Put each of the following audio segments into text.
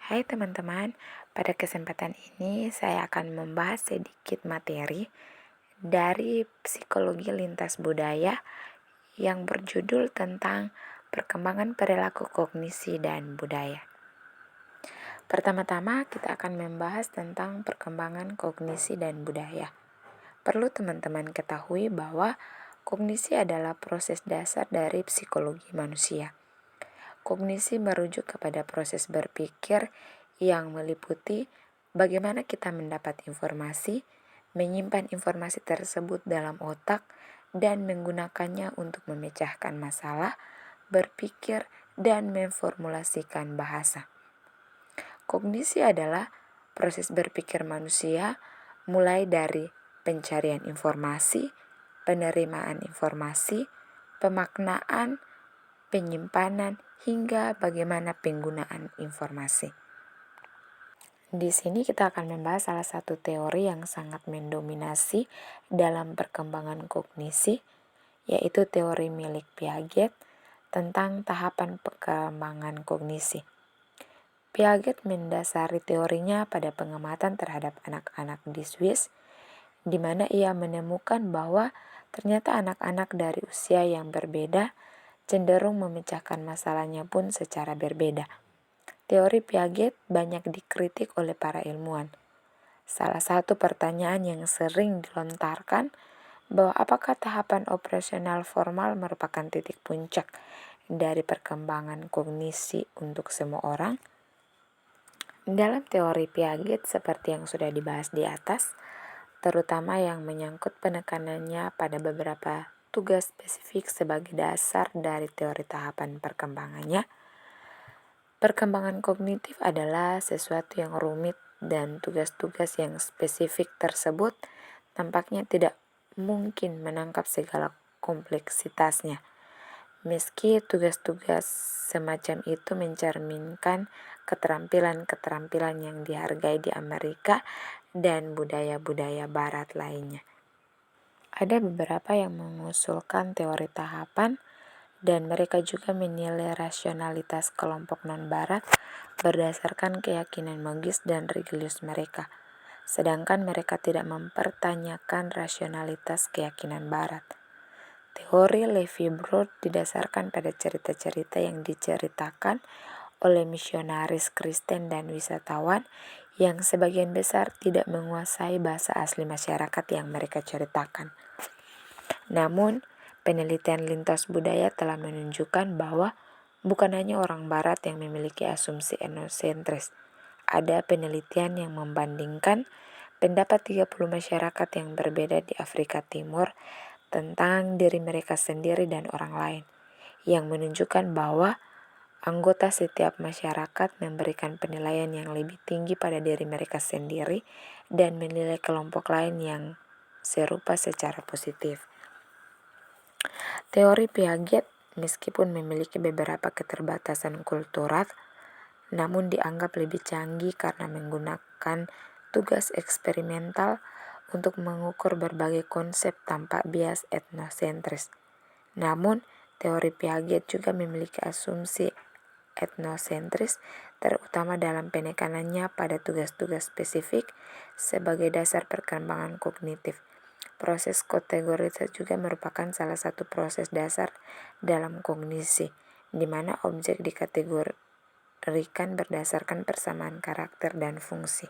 Hai teman-teman, pada kesempatan ini saya akan membahas sedikit materi dari psikologi lintas budaya yang berjudul tentang perkembangan perilaku kognisi dan budaya. Pertama-tama kita akan membahas tentang perkembangan kognisi dan budaya. Perlu teman-teman ketahui bahwa kognisi adalah proses dasar dari psikologi manusia. Kognisi merujuk kepada proses berpikir yang meliputi bagaimana kita mendapat informasi, menyimpan informasi tersebut dalam otak, dan menggunakannya untuk memecahkan masalah, berpikir, dan memformulasikan bahasa. Kognisi adalah proses berpikir manusia mulai dari pencarian informasi, penerimaan informasi, pemaknaan, penyimpanan, hingga bagaimana penggunaan informasi. Di sini kita akan membahas salah satu teori yang sangat mendominasi dalam perkembangan kognisi, yaitu teori milik Piaget tentang tahapan perkembangan kognisi. Piaget mendasari teorinya pada pengamatan terhadap anak-anak di Swiss, di mana ia menemukan bahwa ternyata anak-anak dari usia yang berbeda cenderung memecahkan masalahnya pun secara berbeda. Teori Piaget banyak dikritik oleh para ilmuwan. Salah satu pertanyaan yang sering dilontarkan bahwa apakah tahapan operasional formal merupakan titik puncak dari perkembangan kognisi untuk semua orang? Dalam teori Piaget seperti yang sudah dibahas di atas, terutama yang menyangkut penekanannya pada beberapa tugas spesifik sebagai dasar dari teori tahapan perkembangannya, perkembangan kognitif adalah sesuatu yang rumit dan tugas-tugas yang spesifik tersebut tampaknya tidak mungkin menangkap segala kompleksitasnya. Meski tugas-tugas semacam itu mencerminkan keterampilan-keterampilan yang dihargai di Amerika dan budaya-budaya barat lainnya. Ada beberapa yang mengusulkan teori tahapan, dan mereka juga menilai rasionalitas kelompok non-barat berdasarkan keyakinan magis dan religius mereka, sedangkan mereka tidak mempertanyakan rasionalitas keyakinan barat. Teori Levy-Broad didasarkan pada cerita-cerita yang diceritakan oleh misionaris Kristen dan wisatawan yang sebagian besar tidak menguasai bahasa asli masyarakat yang mereka ceritakan. Namun, penelitian lintas budaya telah menunjukkan bahwa bukan hanya orang barat yang memiliki asumsi etnosentris. Ada penelitian yang membandingkan pendapat 30 masyarakat yang berbeda di Afrika Timur tentang diri mereka sendiri dan orang lain, yang menunjukkan bahwa anggota setiap masyarakat memberikan penilaian yang lebih tinggi pada diri mereka sendiri dan menilai kelompok lain yang serupa secara positif. Teori Piaget meskipun memiliki beberapa keterbatasan kultural, namun dianggap lebih canggih karena menggunakan tugas eksperimental untuk mengukur berbagai konsep tanpa bias etnosentris. Namun, teori Piaget juga memiliki asumsi etnosentris, terutama dalam penekanannya pada tugas-tugas spesifik sebagai dasar perkembangan kognitif. Proses kategorisasi juga merupakan salah satu proses dasar dalam kognisi, di mana objek dikategorikan berdasarkan persamaan karakter dan fungsi.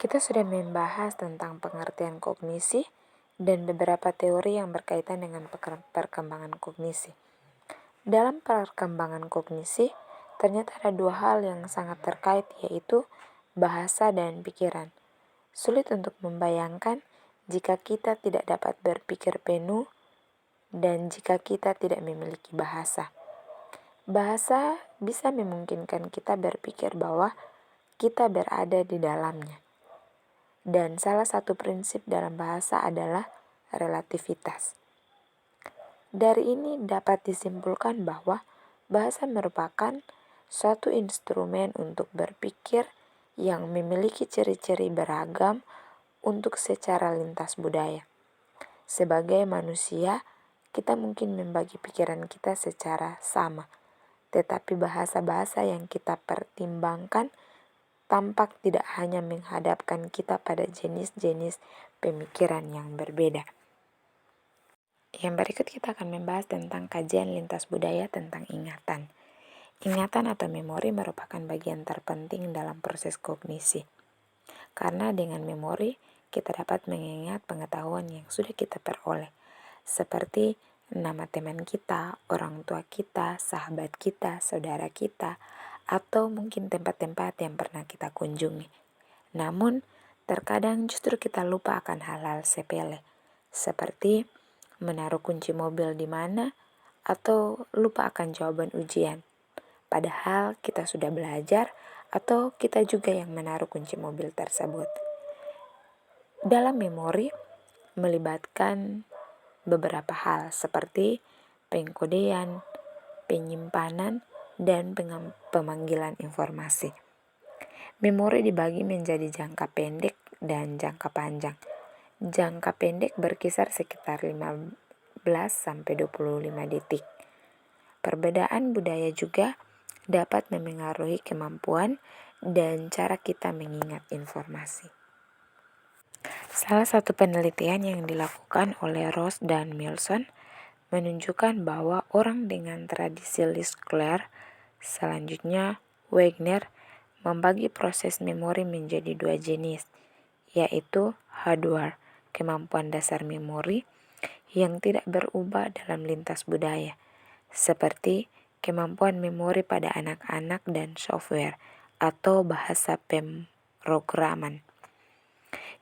Kita sudah membahas tentang pengertian kognisi dan beberapa teori yang berkaitan dengan perkembangan kognisi. Dalam perkembangan kognisi, ternyata ada dua hal yang sangat terkait, yaitu bahasa dan pikiran. Sulit untuk membayangkan jika kita tidak dapat berpikir penuh dan jika kita tidak memiliki bahasa. Bahasa bisa memungkinkan kita berpikir bahwa kita berada di dalamnya. Dan salah satu prinsip dalam bahasa adalah relativitas. Dari ini dapat disimpulkan bahwa bahasa merupakan suatu instrumen untuk berpikir yang memiliki ciri-ciri beragam untuk secara lintas budaya. Sebagai manusia, kita mungkin membagi pikiran kita secara sama, tetapi bahasa-bahasa yang kita pertimbangkan tampak tidak hanya menghadapkan kita pada jenis-jenis pemikiran yang berbeda. Yang berikut kita akan membahas tentang kajian lintas budaya tentang ingatan. Ingatan atau memori merupakan bagian terpenting dalam proses kognisi. Karena dengan memori, kita dapat mengingat pengetahuan yang sudah kita peroleh, seperti nama teman kita, orang tua kita, sahabat kita, saudara kita, atau mungkin tempat-tempat yang pernah kita kunjungi. Namun, terkadang justru kita lupa akan hal-hal sepele, seperti menaruh kunci mobil di mana, atau lupa akan jawaban ujian. Padahal kita sudah belajar, atau kita juga yang menaruh kunci mobil tersebut. Dalam memori, melibatkan beberapa hal seperti pengkodean, penyimpanan, dan pemanggilan informasi. Memori dibagi menjadi jangka pendek dan jangka panjang. Jangka pendek berkisar sekitar 15-25 detik. Perbedaan budaya juga dapat memengaruhi kemampuan dan cara kita mengingat informasi. Salah satu penelitian yang dilakukan oleh Ross dan Milson menunjukkan bahwa orang dengan tradisi Liskler, selanjutnya Wagner, membagi proses memori menjadi dua jenis, yaitu hardware, kemampuan dasar memori, yang tidak berubah dalam lintas budaya, seperti kemampuan memori pada anak-anak dan software atau bahasa pemrograman,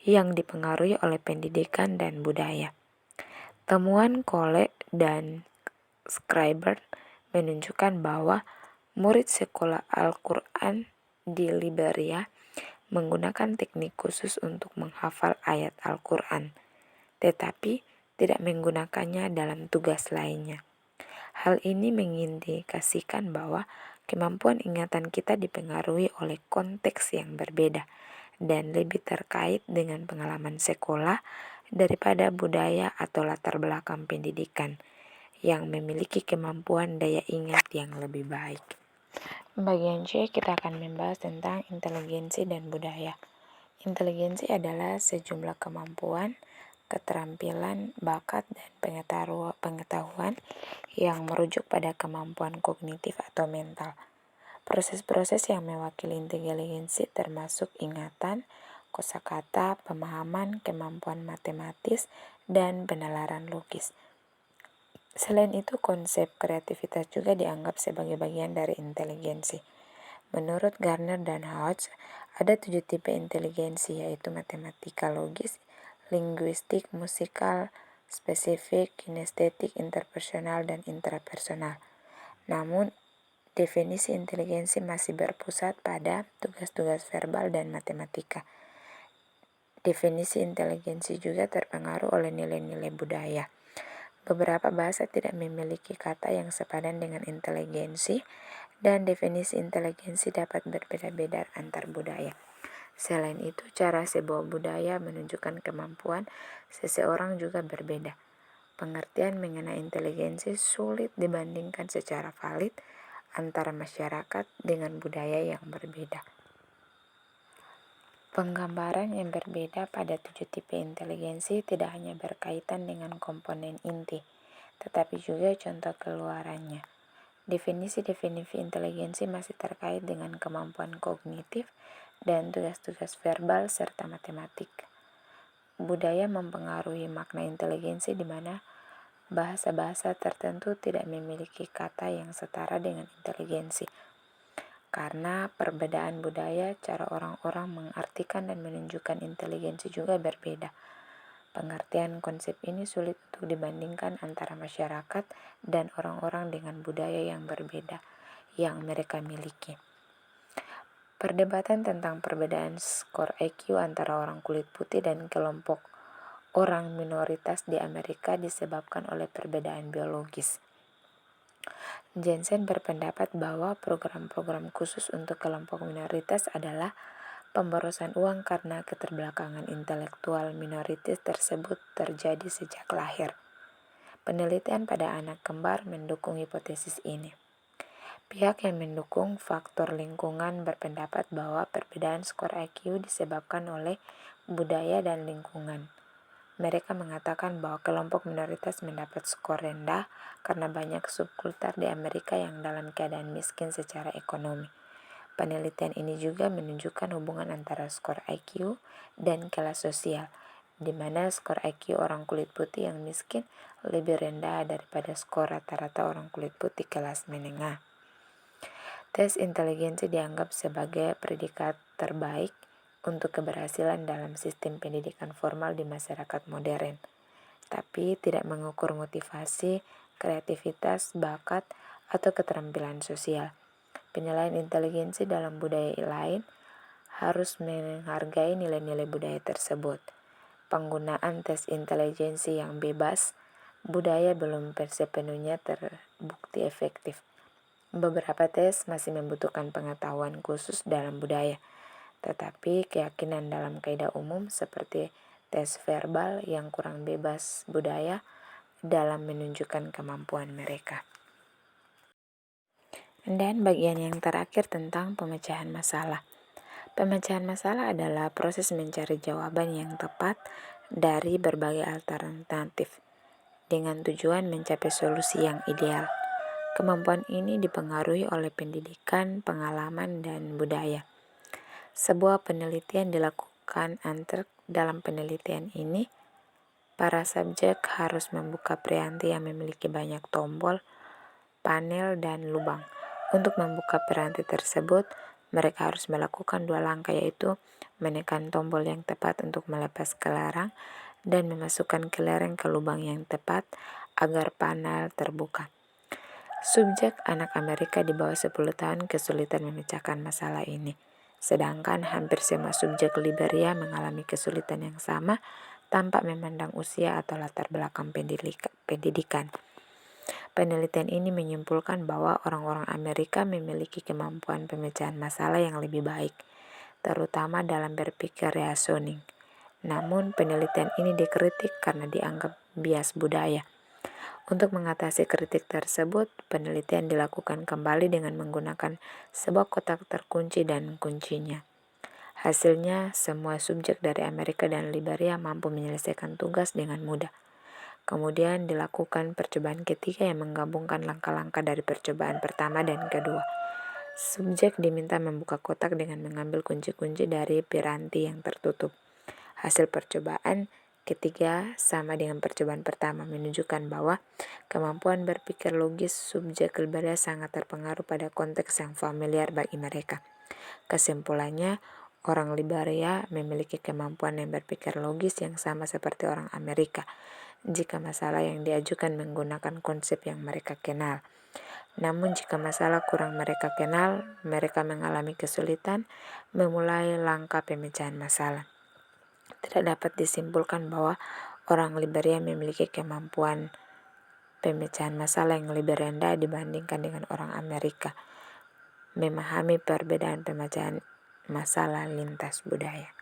yang dipengaruhi oleh pendidikan dan budaya. Temuan Cole dan Scriber menunjukkan bahwa murid sekolah Al-Quran di Liberia menggunakan teknik khusus untuk menghafal ayat Al-Quran, tetapi tidak menggunakannya dalam tugas lainnya. Hal ini mengindikasikan bahwa kemampuan ingatan kita dipengaruhi oleh konteks yang berbeda dan lebih terkait dengan pengalaman sekolah daripada budaya atau latar belakang pendidikan yang memiliki kemampuan daya ingat yang lebih baik. Bagian C, kita akan membahas tentang inteligensi dan budaya. Inteligensi adalah sejumlah kemampuan, keterampilan, bakat, dan pengetahuan yang merujuk pada kemampuan kognitif atau mental. Proses-proses yang mewakili inteligensi termasuk ingatan, kosakata, pemahaman, kemampuan matematis, dan penalaran logis. Selain itu, konsep kreativitas juga dianggap sebagai bagian dari inteligensi. Menurut Garner dan Hodge, ada 7 tipe inteligensi, yaitu matematika logis, linguistik, musikal, spesifik, kinestetik, interpersonal, dan intrapersonal. Namun, definisi inteligensi masih berpusat pada tugas-tugas verbal dan matematika. Definisi inteligensi juga terpengaruh oleh nilai-nilai budaya. Beberapa bahasa tidak memiliki kata yang sepadan dengan inteligensi, dan definisi inteligensi dapat berbeda-beda antar budaya. Selain itu, cara sebuah budaya menunjukkan kemampuan seseorang juga berbeda. Pengertian mengenai inteligensi sulit dibandingkan secara valid antara masyarakat dengan budaya yang berbeda. Penggambaran yang berbeda pada 7 tipe inteligensi tidak hanya berkaitan dengan komponen inti, tetapi juga contoh keluarannya. Definisi-definisi inteligensi masih terkait dengan kemampuan kognitif dan tugas-tugas verbal serta matematik. Budaya mempengaruhi makna inteligensi di mana bahasa-bahasa tertentu tidak memiliki kata yang setara dengan inteligensi. Karena perbedaan budaya, cara orang-orang mengartikan dan menunjukkan inteligensi juga berbeda. Pengertian konsep ini sulit untuk dibandingkan antara masyarakat dan orang-orang dengan budaya yang berbeda yang mereka miliki. Perdebatan tentang perbedaan skor IQ antara orang kulit putih dan kelompok orang minoritas di Amerika disebabkan oleh perbedaan biologis. Jensen berpendapat bahwa program-program khusus untuk kelompok minoritas adalah pemborosan uang karena keterbelakangan intelektual minoritas tersebut terjadi sejak lahir. Penelitian pada anak kembar mendukung hipotesis ini. Pihak yang mendukung faktor lingkungan berpendapat bahwa perbedaan skor IQ disebabkan oleh budaya dan lingkungan. Mereka mengatakan bahwa kelompok minoritas mendapat skor rendah karena banyak subkultur di Amerika yang dalam keadaan miskin secara ekonomi. Penelitian ini juga menunjukkan hubungan antara skor IQ dan kelas sosial, di mana skor IQ orang kulit putih yang miskin lebih rendah daripada skor rata-rata orang kulit putih kelas menengah. Tes inteligensi dianggap sebagai predikat terbaik untuk keberhasilan dalam sistem pendidikan formal di masyarakat modern, tapi tidak mengukur motivasi, kreativitas, bakat, atau keterampilan sosial. Penilaian inteligensi dalam budaya lain harus menghargai nilai-nilai budaya tersebut. Penggunaan tes inteligensi yang bebas budaya belum sepenuhnya terbukti efektif. Beberapa tes masih membutuhkan pengetahuan khusus dalam budaya, tetapi keyakinan dalam kaidah umum seperti tes verbal yang kurang bebas budaya dalam menunjukkan kemampuan mereka. Dan bagian yang terakhir tentang pemecahan masalah. Pemecahan masalah adalah proses mencari jawaban yang tepat dari berbagai alternatif dengan tujuan mencapai solusi yang ideal. Kemampuan ini dipengaruhi oleh pendidikan, pengalaman, dan budaya. Sebuah penelitian dilakukan dalam penelitian ini, para subjek harus membuka piranti yang memiliki banyak tombol, panel, dan lubang. Untuk membuka piranti tersebut, mereka harus melakukan 2 langkah, yaitu menekan tombol yang tepat untuk melepas kelereng dan memasukkan kelereng ke lubang yang tepat agar panel terbuka. Subjek anak Amerika di bawah 10 tahun kesulitan memecahkan masalah ini, sedangkan hampir semua subjek Liberia mengalami kesulitan yang sama tanpa memandang usia atau latar belakang pendidikan. Penelitian ini menyimpulkan bahwa orang-orang Amerika memiliki kemampuan pemecahan masalah yang lebih baik, terutama dalam berpikir reasoning. Namun, penelitian ini dikritik karena dianggap bias budaya. Untuk mengatasi kritik tersebut, penelitian dilakukan kembali dengan menggunakan sebuah kotak terkunci dan kuncinya. Hasilnya, semua subjek dari Amerika dan Liberia mampu menyelesaikan tugas dengan mudah. Kemudian dilakukan percobaan ketiga yang menggabungkan langkah-langkah dari percobaan pertama dan kedua. Subjek diminta membuka kotak dengan mengambil kunci-kunci dari piranti yang tertutup. Hasil percobaan ketiga sama dengan percobaan pertama, menunjukkan bahwa kemampuan berpikir logis subjek Liberia sangat terpengaruh pada konteks yang familiar bagi mereka. Kesimpulannya, orang Liberia memiliki kemampuan yang berpikir logis yang sama seperti orang Amerika jika masalah yang diajukan menggunakan konsep yang mereka kenal. Namun jika masalah kurang mereka kenal, mereka mengalami kesulitan memulai langkah pemecahan masalah. Tidak dapat disimpulkan bahwa orang Liberia memiliki kemampuan pemecahan masalah yang lebih rendah dibandingkan dengan orang Amerika memahami perbedaan pemecahan masalah lintas budaya.